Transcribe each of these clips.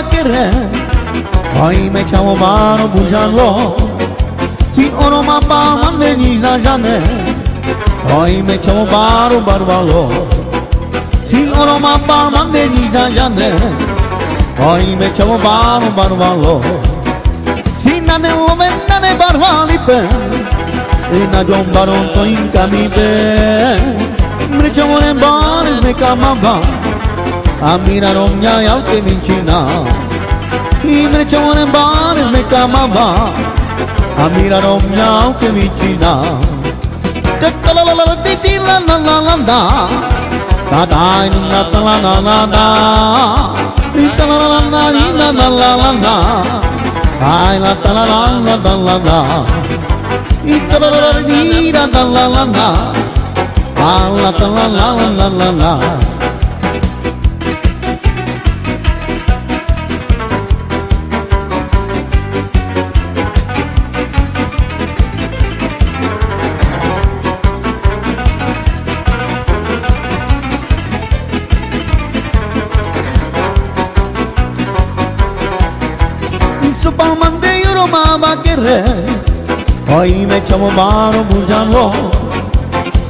bakere Ay me chamo mano bujalo Si oro ma pa mande nijna jane Ay me chamo baro barbalo Si oro ma pa mande nijna jane Ay me chamo baro barbalo Si nane ome nane barbali pe Ina jom baron to in kamibe Me chamo ne bar me kamaba Amira romnya yau ke minchina Imre chone bar me kamaba Amira romnya yau ke minchina Tatala la la ti la la la la da Da da na ta la la la da Itala la la la la la la la Ai la ta la la la la la Itala la la di la la la la La ta la la la la la Mande yoro ma bakere Ay me chamo baro bujalo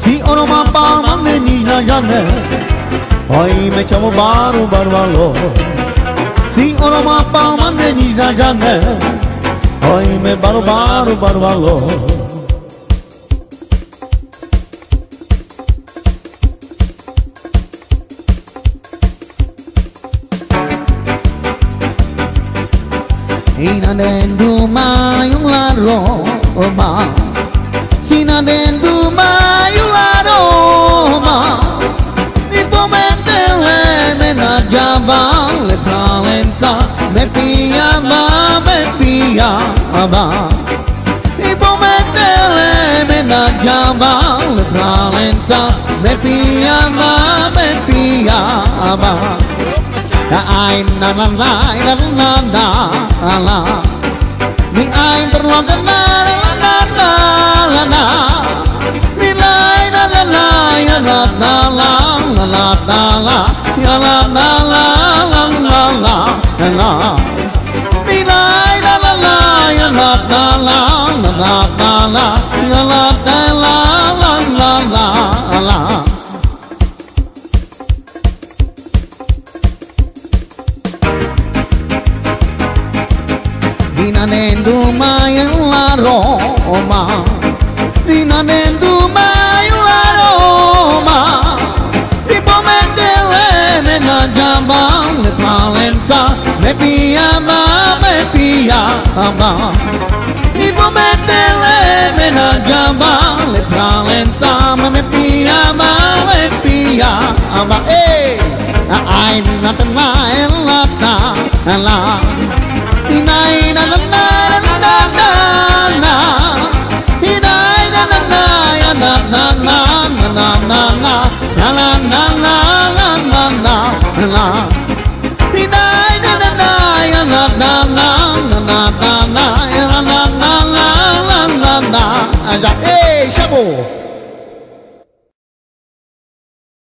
Si oro ma pa mande nijna jane Ay me chamo baro barbalo Si oro ma pa mande nijna jane Ay me baro barbalo Inadendu mayung laroma Sinadendu mayung laroma Ipo metele menajaba Le talenta me piyaba Ipo metele menajaba Le talenta me piyaba Ai na la la la la la la Mi ai terlontar la la la la la Mi la la la la ya la la la la la la la ya la la la la la la la Mi la la la la ya la la la la la la ya la la la la la Dinanendu mayang la Roma Dinanendu mayang la Roma Ipo metele menajaba Le talenta me piyaba Ipo metele menajaba Le talenta me piyaba Ay na ta la la Inai na na na na na na Inai na na na ya na na na na na na ya la na na na na na na Inai na na na ya na na na na na na ya la na na na na na na Aja, Shabo